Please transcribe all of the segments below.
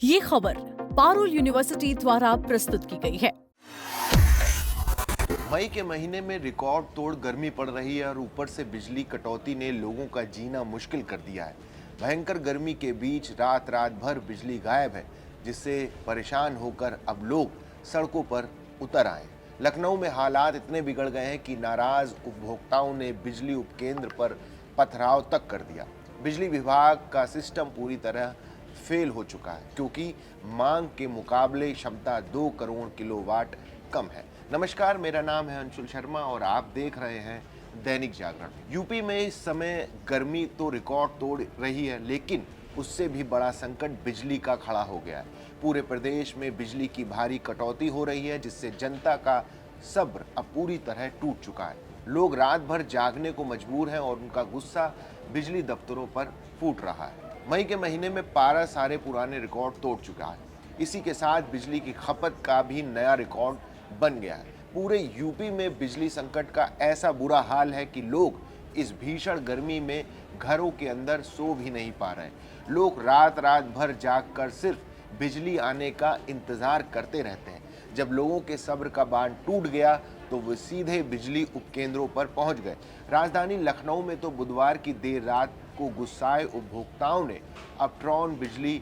ये खबर पारुल यूनिवर्सिटी द्वारा प्रस्तुत की गई है। मई के महीने में रिकॉर्ड तोड़ गर्मी पड़ रही है और ऊपर से बिजली कटौती ने लोगों का जीना मुश्किल कर दिया है। भयंकर गर्मी के बीच रात रात भर बिजली गायब है, जिससे परेशान होकर अब लोग सड़कों पर उतर आए। लखनऊ में हालात इतने बिगड़ गए हैं कि नाराज उपभोक्ताओं ने बिजली उपकेंद्र पर पथराव तक कर दिया। बिजली विभाग का सिस्टम पूरी तरह फेल हो चुका है, क्योंकि मांग के मुकाबले क्षमता 2 करोड़ किलोवाट कम है। नमस्कार, मेरा नाम है अंशुल शर्मा और आप देख रहे हैं दैनिक जागरण। यूपी में इस समय गर्मी तो रिकॉर्ड तोड़ रही है, लेकिन उससे भी बड़ा संकट बिजली का खड़ा हो गया है। पूरे प्रदेश में बिजली की भारी कटौती हो रही है, जिससे जनता का सब्र अब पूरी तरह टूट चुका है। लोग रात भर जागने को मजबूर हैं और उनका गुस्सा बिजली दफ्तरों पर फूट रहा है। मई के महीने में पारा सारे पुराने रिकॉर्ड तोड़ चुका है। इसी के साथ बिजली की खपत का भी नया रिकॉर्ड बन गया है। पूरे यूपी में बिजली संकट का ऐसा बुरा हाल है कि लोग इस भीषण गर्मी में घरों के अंदर सो भी नहीं पा रहे। लोग रात रात भर जागकर सिर्फ बिजली आने का इंतजार करते रहते हैं। जब लोगों के सब्र का बांध टूट गया तो वे सीधे बिजली उपकेंद्रों पर पहुंच गए। राजधानी लखनऊ में तो बुधवार की देर रात को गुस्साए उपभोक्ताओं ने अपट्रॉन बिजली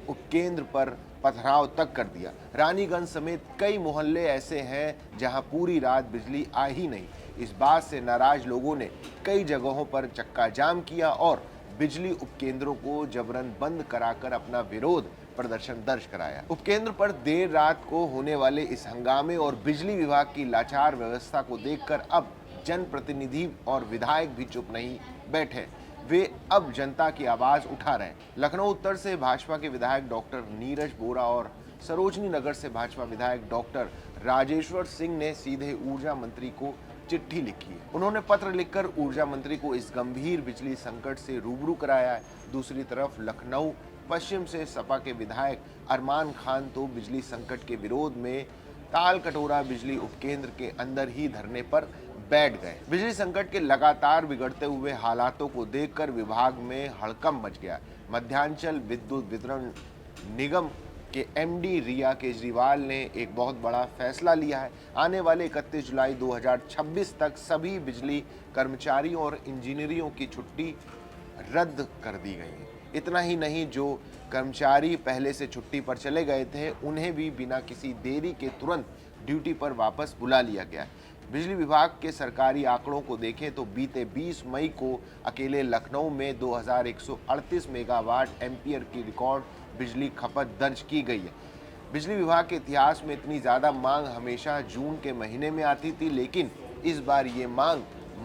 उपकेंद्र पर पथराव तक कर दिया। रानीगंज समेत कई मोहल्ले ऐसे हैं जहां पूरी रात बिजली आई ही नहीं। इस बात से नाराज लोगों ने कई जगहों पर चक्का जाम किया और बिजली उपकेंद्रों को जबरन बंद कराकर अपना विरोध प्रदर्शन दर्ज कराया। उपकेंद्र पर देर रात को होने वाले इस हंगामे और बिजली विभाग की लाचार व्यवस्था को देखकर अब जनप्रतिनिधि और विधायक भी चुप नहीं बैठे। वे अब जनता की आवाज उठा रहे हैं। लखनऊ उत्तर से भाजपा के विधायक डॉक्टर नीरज बोरा और सरोजनी नगर से भाजपा विधायक डॉक्टर राजेश्वर सिंह ने सीधे ऊर्जा मंत्री को चिट्ठी लिखी है। उन्होंने पत्र लिखकर ऊर्जा मंत्री को इस गंभीर बिजली संकट से रूबरू कराया है। दूसरी तरफ लखनऊ पश्चिम से सपा के विधायक अरमान खान तो बिजली संकट के विरोध में ताल कटोरा बिजली उपकेंद्र के अंदर ही धरने पर बैठ गए। बिजली संकट के लगातार बिगड़ते हुए हालातों को देखकर विभाग में हड़कंप मच गया। मध्यांचल विद्युत वितरण निगम के एमडी रिया केजरीवाल ने एक बहुत बड़ा फैसला लिया है। आने वाले 31 जुलाई 2026 तक सभी बिजली कर्मचारियों और इंजीनियरों की छुट्टी रद्द कर दी गई है। इतना ही नहीं, जो कर्मचारी पहले से छुट्टी पर चले गए थे, उन्हें भी बिना किसी देरी के तुरंत ड्यूटी पर वापस बुला लिया गया है। बिजली विभाग के सरकारी आंकड़ों को देखें तो बीते 20 मई को अकेले लखनऊ में 2138 मेगावाट एम्पियर की रिकॉर्ड बिजली खपत दर्ज की गई है। बिजली विभाग के इतिहास में इतनी ज़्यादा मांग हमेशा जून के महीने में आती थी, लेकिन इस बार ये मांग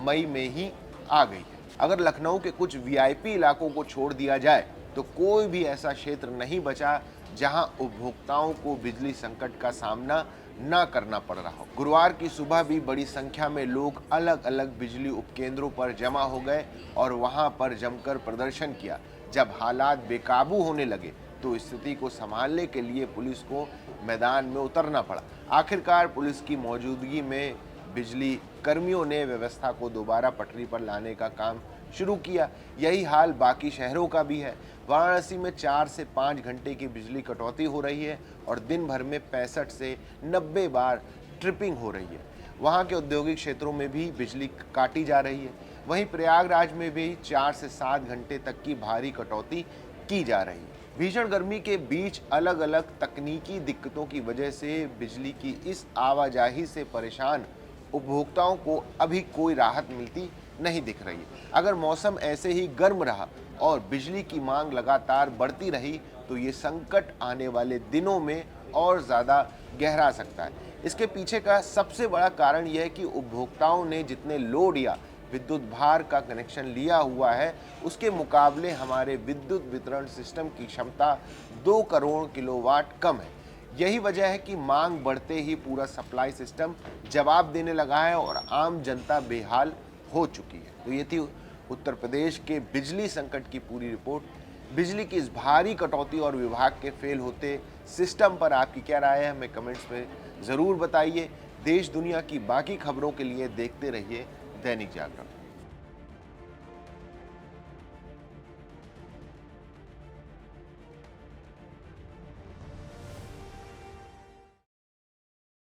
मई में ही आ गई है। अगर लखनऊ के कुछ वीआईपी इलाकों को छोड़ दिया जाए तो कोई भी ऐसा क्षेत्र नहीं बचा जहां उपभोक्ताओं को बिजली संकट का सामना न करना पड़ रहा हो। गुरुवार की सुबह भी बड़ी संख्या में लोग अलग अलग बिजली उपकेंद्रों पर जमा हो गए और वहां पर जमकर प्रदर्शन किया। जब हालात बेकाबू होने लगे तो स्थिति को संभालने के लिए पुलिस को मैदान में उतरना पड़ा। आखिरकार पुलिस की मौजूदगी में बिजली कर्मियों ने व्यवस्था को दोबारा पटरी पर लाने का काम शुरू किया। यही हाल बाकी शहरों का भी है। वाराणसी में 4 से 5 घंटे की बिजली कटौती हो रही है और दिन भर में 65 से 90 बार ट्रिपिंग हो रही है। वहां के औद्योगिक क्षेत्रों में भी बिजली काटी जा रही है। वहीं प्रयागराज में भी 4 से 7 घंटे तक की भारी कटौती की जा रही है। भीषण गर्मी के बीच अलग अलग तकनीकी दिक्कतों की वजह से बिजली की इस आवाजाही से परेशान उपभोक्ताओं को अभी कोई राहत मिलती नहीं दिख रही है। अगर मौसम ऐसे ही गर्म रहा और बिजली की मांग लगातार बढ़ती रही तो ये संकट आने वाले दिनों में और ज़्यादा गहरा सकता है। इसके पीछे का सबसे बड़ा कारण यह है कि उपभोक्ताओं ने जितने लोड या विद्युत भार का कनेक्शन लिया हुआ है, उसके मुकाबले हमारे विद्युत वितरण सिस्टम की क्षमता 2 करोड़ किलोवाट कम है। यही वजह है कि मांग बढ़ते ही पूरा सप्लाई सिस्टम जवाब देने लगा है और आम जनता बेहाल हो चुकी है। तो ये थी उत्तर प्रदेश के बिजली संकट की पूरी रिपोर्ट। बिजली की इस भारी कटौती और विभाग के फेल होते सिस्टम पर आपकी क्या राय है, हमें कमेंट्स में ज़रूर बताइए। देश दुनिया की बाकी खबरों के लिए देखते रहिए दैनिक जागरण।